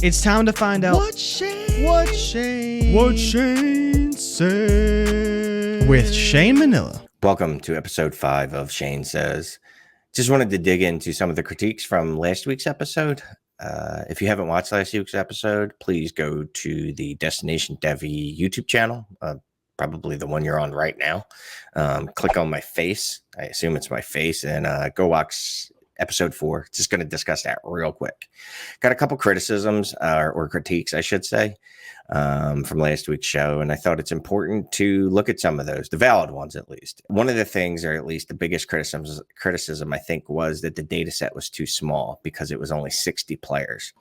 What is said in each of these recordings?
It's time to find out What Shane said with Shane Manila. Welcome to episode 5 of Shane Says. Just wanted to dig into some of the critiques from last week's episode. If you haven't watched last week's episode, please go to the Destination Devy YouTube channel, probably the one you're on right now. Click on my face. I assume it's my face, and go watch episode 4. Just going to discuss that real quick. Got a couple criticisms or critiques, I should say, from last week's show, and I thought it's important to look at some of those, the valid ones at least. One of the things, or at least the biggest criticism I think, was that the data set was too small because it was only 60 players.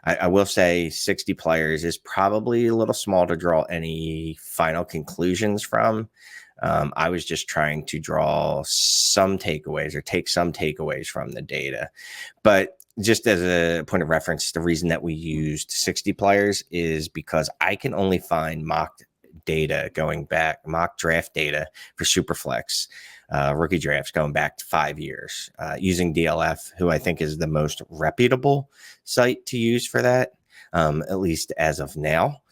I will say 60 players is probably a little small to draw any final conclusions from. I was just trying to draw some takeaways or take some takeaways from the data. But just as a point of reference, the reason that we used 60 players is because I can only find mock draft data for Superflex, rookie drafts going back to 5 years, using DLF, who I think is the most reputable site to use for that, at least as of now.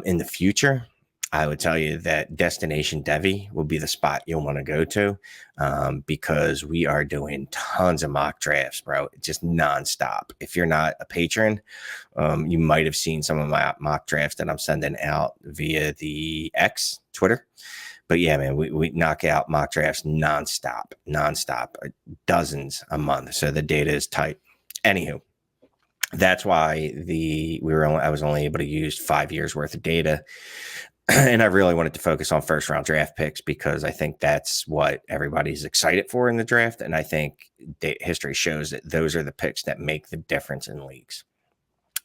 In the future, I would tell you that Destination Devy will be the spot you'll want to go to, because we are doing tons of mock drafts, bro, just nonstop. If you're not a patron, you might have seen some of my mock drafts that I'm sending out via the X, Twitter. But yeah, man, we knock out mock drafts nonstop, dozens a month. So the data is tight. Anywho, that's why I was only able to use 5 years worth of data. And I really wanted to focus on first round draft picks because I think that's what everybody's excited for in the draft. And I think history shows that those are the picks that make the difference in leagues.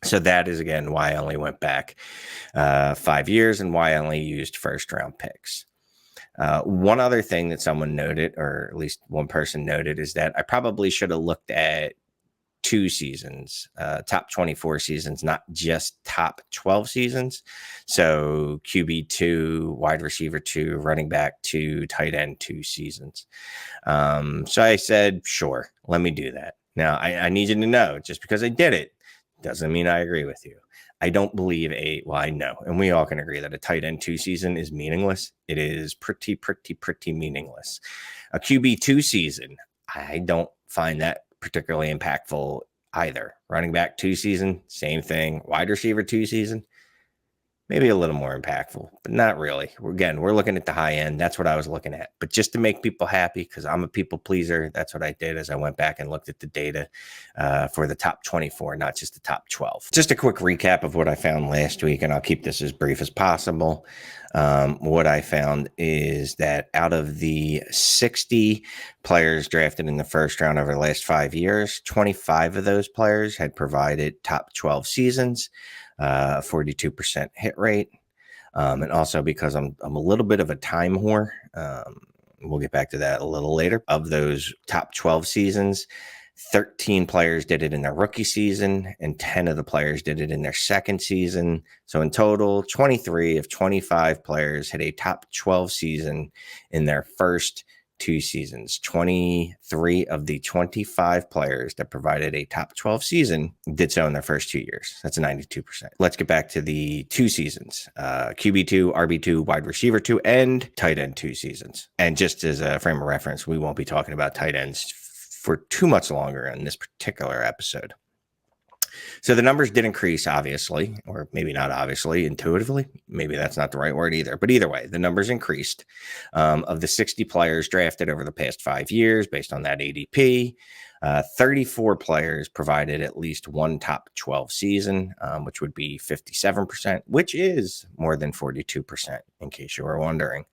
So that is, again, why I only went back 5 years and why I only used first round picks. One other thing that someone noted, or at least one person noted, is that I probably should have looked at 2 seasons, top 24 seasons, not just top 12 seasons. So QB 2, wide receiver 2, running back 2, tight end 2 seasons. So I said, sure, let me do that. Now I need you to know, just because I did it doesn't mean I agree with you. I don't believe I know, and we all can agree that a tight end 2 season is meaningless. It is pretty meaningless. A QB 2 season, I don't find that particularly impactful either. Running back 2 season, same thing. Wide receiver 2 season, maybe a little more impactful, but not really. We're looking at the high end. That's what I was looking at. But just to make people happy, because I'm a people pleaser, that's what I did. As I went back and looked at the data for the top 24, not just the top 12. Just a quick recap of what I found last week, and I'll keep this as brief as possible. What I found is that out of the 60 players drafted in the first round over the last 5 years, 25 of those players had provided top 12 seasons, 42% hit rate. And also, because I'm a little bit of a time whore, we'll get back to that a little later. Of those top 12 seasons, 13 players did it in their rookie season, and 10 of the players did it in their second season. So in total, 23 of 25 players hit a top 12 season in their first 2 seasons. 23 of the 25 players that provided a top 12 season did so in their first 2 years. That's 92%. Let's get back to the 2 seasons, QB2, RB2, wide receiver 2, and tight end 2 seasons. And just as a frame of reference, we won't be talking about tight ends for too much longer in this particular episode. So the numbers did increase, obviously, or maybe not obviously, intuitively. Maybe that's not the right word either. But either way, the numbers increased. Of the 60 players drafted over the past 5 years, based on that ADP, 34 players provided at least one top 12 season, which would be 57%, which is more than 42%, in case you were wondering.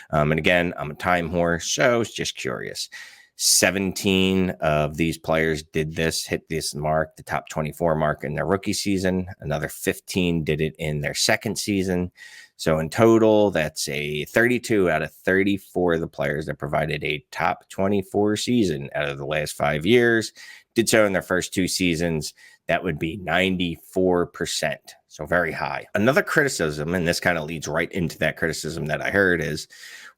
And again, I'm a time whore, so it's just curious. 17 of these players hit this mark, the top 24 mark, in their rookie season. Another 15 did it in their second season. So in total, that's a 32 out of 34 of the players that provided a top 24 season out of the last 5 years did so in their first 2 seasons. That would be 94%. So very high. Another criticism, and this kind of leads right into that criticism that I heard, is,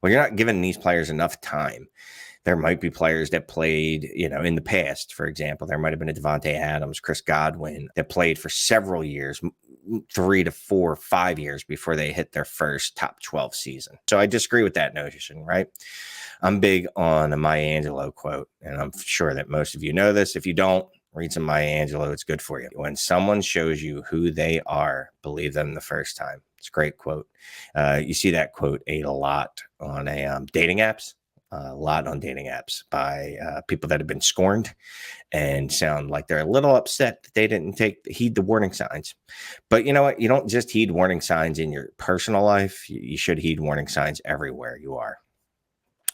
well, you're not giving these players enough time. There might be players that played, in the past, for example, there might have been a Devontae Adams, Chris Godwin that played for several years, 3 to 4, 5 years before they hit their first top 12 season. So I disagree with that notion, right? I'm big on a Maya Angelou quote, and I'm sure that most of you know this. If you don't, read some Maya Angelou. It's good for you. When someone shows you who they are, believe them the first time. It's a great quote. You see that quote a lot on dating apps. A lot on dating apps by people that have been scorned and sound like they're a little upset that they didn't heed the warning signs. But you know what? You don't just heed warning signs in your personal life. You should heed warning signs everywhere you are.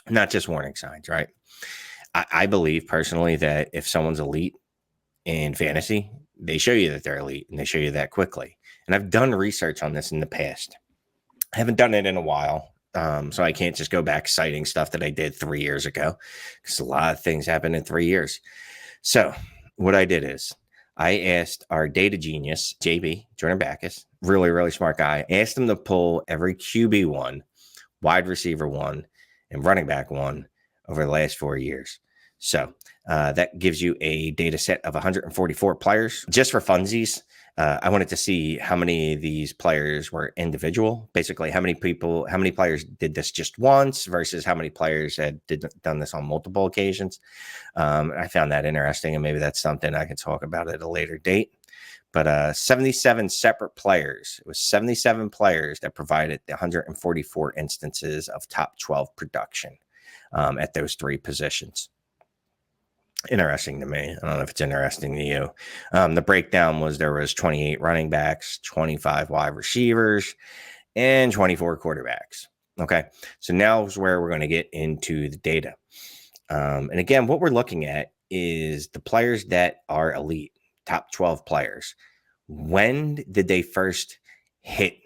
Not just warning signs, right? I believe personally that if someone's elite in fantasy, they show you that they're elite and they show you that quickly. And I've done research on this in the past. I haven't done it in a while. So I can't just go back citing stuff that I did 3 years ago because a lot of things happened in 3 years. So what I did is I asked our data genius, JB, Jordan Backus, really, really smart guy, asked him to pull every QB one, wide receiver one, and running back one over the last 4 years. So that gives you a data set of 144 players. Just for funsies, I wanted to see how many of these players were individual. Basically, how many players did this just once versus how many players had done this on multiple occasions. I found that interesting, and maybe that's something I can talk about at a later date. But 77 separate players. It was 77 players that provided the 144 instances of top 12 production at those 3 positions. Interesting to me. I don't know if it's interesting to you. The breakdown was there was 28 running backs, 25 wide receivers, and 24 quarterbacks. Okay, so now is where we're going to get into the data. And again, what we're looking at is the players that are elite, top 12 players. When did they first hit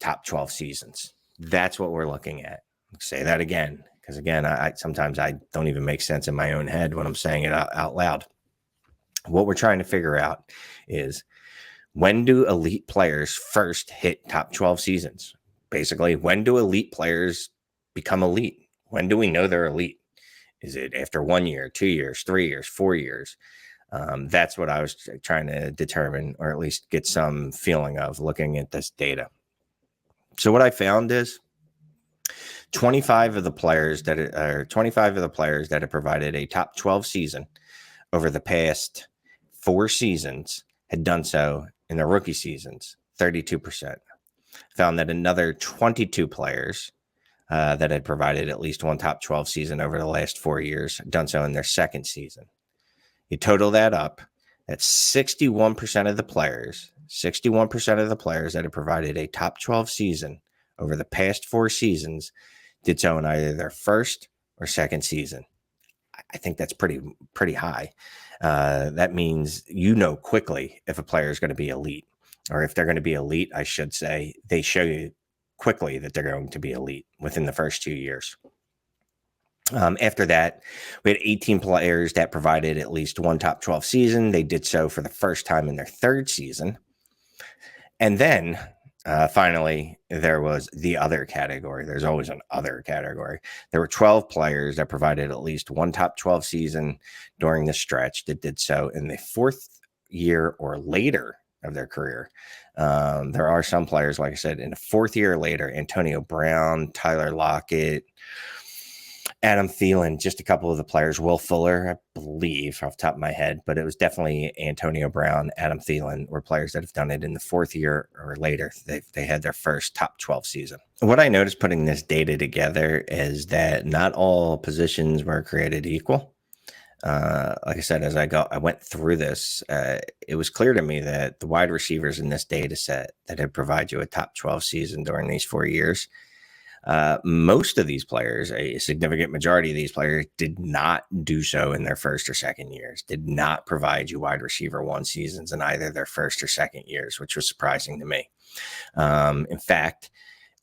top 12 seasons? That's what we're looking at. I'll say that again. Because again, I sometimes I don't even make sense in my own head when I'm saying it out loud. What we're trying to figure out is when do elite players first hit top 12 seasons? Basically, when do elite players become elite? When do we know they're elite? Is it after 1 year, 2 years, 3 years, 4 years? That's what I was trying to determine, or at least get some feeling of looking at this data. So what I found is 25 of the players that have provided a top 12 season over the past 4 seasons had done so in their rookie seasons, 32%. Found that another 22 players that had provided at least one top 12 season over the last 4 years had done so in their second season. You total that up, that's 61% of the players that have provided a top 12 season over the past 4 seasons did so in either their first or second season. I think that's pretty high. That means quickly if a player is going to be elite, or if they're going to be elite, I should say, they show you quickly that they're going to be elite within the first 2 years. After that, we had 18 players that provided at least one top 12 season. They did so for the first time in their third season. And then finally, there was the other category. There's always an other category. There were 12 players that provided at least one top 12 season during the stretch that did so in the 4th year or later of their career. There are some players, like I said, in the 4th year or later, Antonio Brown, Tyler Lockett, Adam Thielen, just a couple of the players, Will Fuller, I believe, off the top of my head, but it was definitely Antonio Brown, Adam Thielen were players that have done it in the 4th year or later. They had their first top 12 season. What I noticed putting this data together is that not all positions were created equal. Like I said, as I went through this, it was clear to me that the wide receivers in this data set that had provided you a top 12 season during these 4 years, most of these players, a significant majority of these players, did not do so in their first or second years, did not provide you wide receiver 1 seasons in either their first or second years, which was surprising to me. In fact,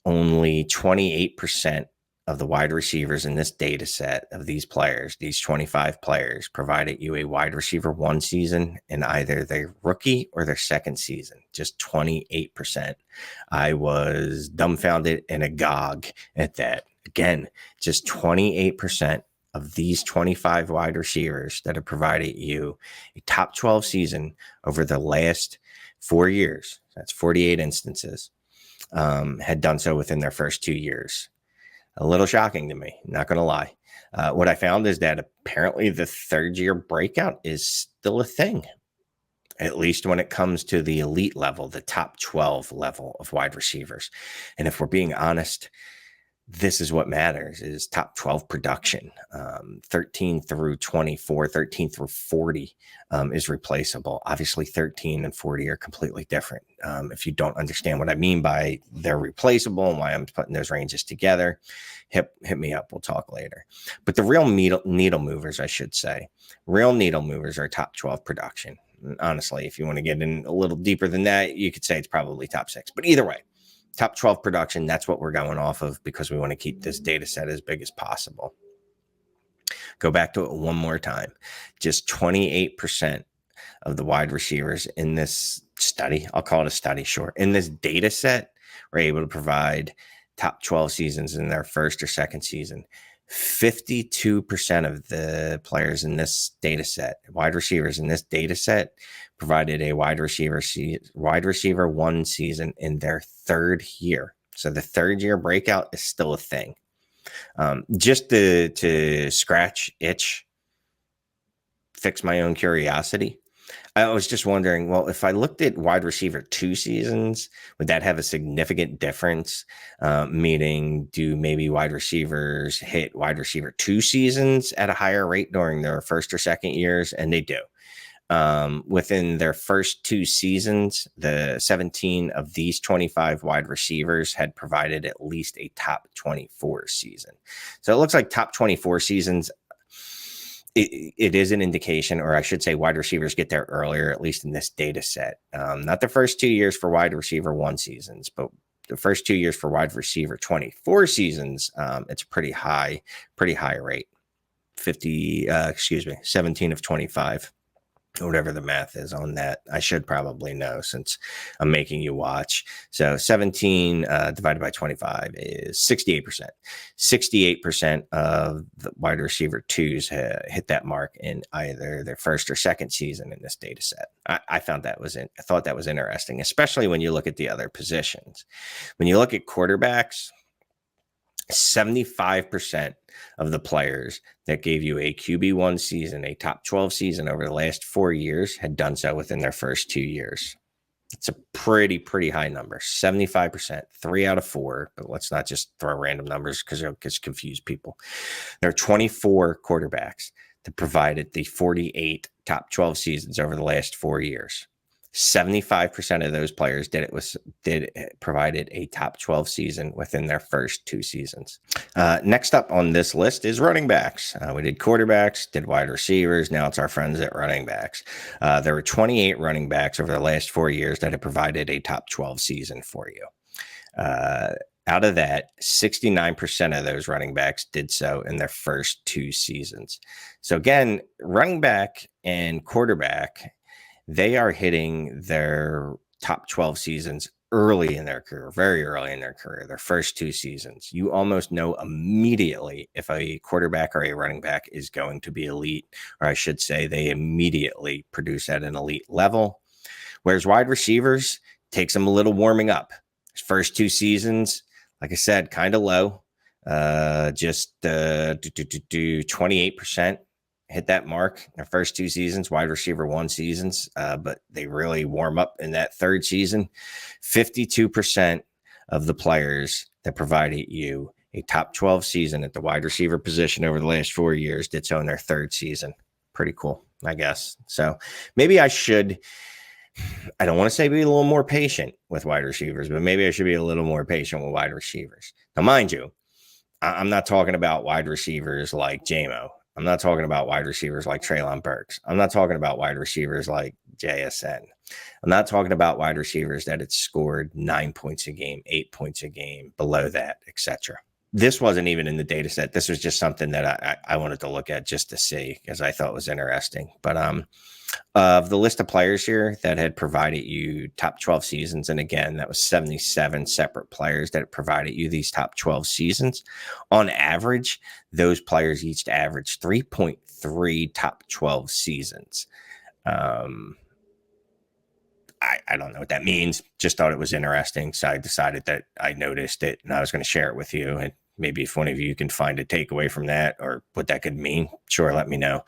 only 28% of the wide receivers in this data set of these players, these 25 players, provided you a wide receiver 1 season in either their rookie or their second season. Just 28%. I was dumbfounded and agog at that. Again, just 28% of these 25 wide receivers that have provided you a top 12 season over the last 4 years, that's 48 instances, had done so within their first 2 years. A little shocking to me, not going to lie. What I found is that apparently the third-year breakout is still a thing, at least when it comes to the elite level, the top 12 level of wide receivers. And if we're being honest, this is what matters, is top 12 production. 13 through 24, 13 through 40 is replaceable. Obviously, 13 and 40 are completely different. If you don't understand what I mean by they're replaceable and why I'm putting those ranges together, hit me up. We'll talk later. But the real needle movers, I should say, real needle movers are top 12 production. And honestly, if you want to get in a little deeper than that, you could say it's probably top 6. But either way, top 12 production, that's what we're going off of because we want to keep this data set as big as possible. Go back to it one more time. Just 28% of the wide receivers in this study, I'll call it a study short, in this data set were able to provide top 12 seasons in their first or second season. 52% of the players in this data set, wide receivers in this data set, provided a wide receiver one season in their third year. So the third year breakout is still a thing. Just to scratch itch, fix my own curiosity, I was just wondering, well, if I looked at wide receiver 2 seasons, would that have a significant difference? Meaning, do maybe wide receivers hit wide receiver 2 seasons at a higher rate during their first or second years? And they do. Within their first 2 seasons, the 17 of these 25 wide receivers had provided at least a top 24 season. So it looks like top 24 seasons, it is an indication, or I should say wide receivers get there earlier, at least in this data set. Not the first 2 years for wide receiver 1 seasons, but the first 2 years for wide receiver 24 seasons, it's a pretty high rate. 17 of 25. Whatever the math is on that. I should probably know since I'm making you watch. So 17 divided by 25 is 68%. 68% of the wide receiver 2s hit that mark in either their first or second season in this data set. I thought that was interesting, especially when you look at the other positions. When you look at quarterbacks, 75% of the players that gave you a QB1 season, a top 12 season over the last 4 years, had done so within their first 2 years. It's a pretty high number, 75%, 3 out of 4. But let's not just throw random numbers because it'll just confuse people. There are 24 quarterbacks that provided the 48 top 12 seasons over the last 4 years. 75% of those players provided a top 12 season within their first 2 seasons. Next up on this list is running backs. We did quarterbacks, did wide receivers. Now it's our friends at running backs. There were 28 running backs over the last 4 years that had provided a top 12 season for you. Out of that, 69% of those running backs did so in their first 2 seasons. So again, running back and quarterback, they are hitting their top 12 seasons early in their career, very early in their career, their first 2 seasons. You almost know immediately if a quarterback or a running back is going to be elite, or I should say they immediately produce at an elite level. Whereas wide receivers, takes them a little warming up. First 2 seasons, like I said, kind of low, just 28%. Hit that mark their first 2 seasons, wide receiver 1 seasons, but they really warm up in that third season. 52% of the players that provided you a top 12 season at the wide receiver position over the last 4 years did so in their third season. Pretty cool, I guess. So maybe I don't want to say be a little more patient with wide receivers, but maybe I should be a little more patient with wide receivers. Now, mind you, I'm not talking about wide receivers like JMO. I'm not talking about wide receivers like Treylon Burks. I'm not talking about wide receivers like JSN. I'm not talking about wide receivers that had scored 9 points a game, 8 points a game, below that, etc. This wasn't even in the data set. This was just something that I wanted to look at just to see because I thought it was interesting. But Of the list of players here that had provided you top 12 seasons, and again, that was 77 separate players that provided you these top 12 seasons. On average, those players each averaged 3.3 top 12 seasons. I don't know what that means. Just thought it was interesting. So I decided that I noticed it and I was going to share it with you. And maybe if one of you can find a takeaway from that or what that could mean, sure, let me know.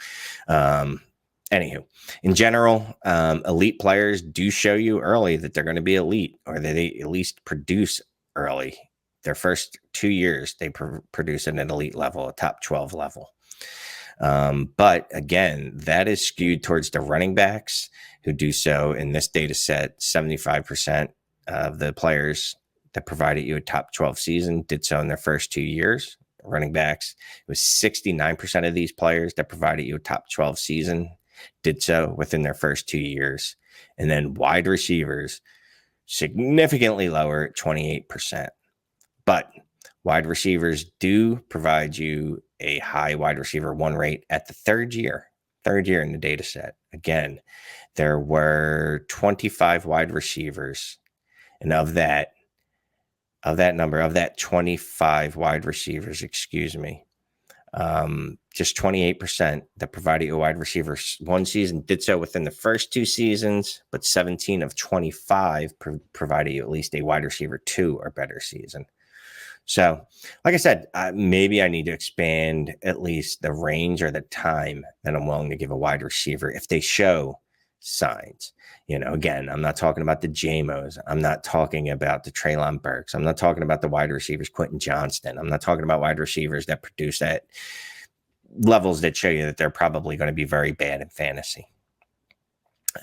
Anywho, in general, elite players do show you early that they're going to be elite, or that they at least produce early. Their first 2 years, they produce at an elite level, a top 12 level. But again, that is skewed towards the running backs who do so. In this data set, 75% of the players that provided you a top 12 season did so in their first 2 years. Running backs, it was 69% of these players that provided you a top 12 season did so within their first 2 years. And then wide receivers, significantly lower at 28%. But wide receivers do provide you a high wide receiver 1 rate at the third year in the data set. Again, there were 25 wide receivers. And of that 25 wide receivers, just 28% that provided a wide receiver 1 season did so within the first 2 seasons, but 17 of 25 provided you at least a wide receiver 2 or better season. So, like I said, maybe I need to expand at least the range or the time that I'm willing to give a wide receiver if they show signs. Again, I'm not talking about the JMOs. I'm not talking about the Treylon Burks. I'm not talking about the wide receivers, Quentin Johnston. I'm not talking about wide receivers that produce at levels that show you that they're probably going to be very bad in fantasy.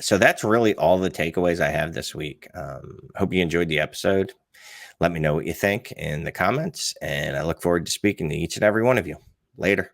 So that's really all the takeaways I have this week. Hope you enjoyed the episode. Let me know what you think in the comments, and I look forward to speaking to each and every one of you. Later.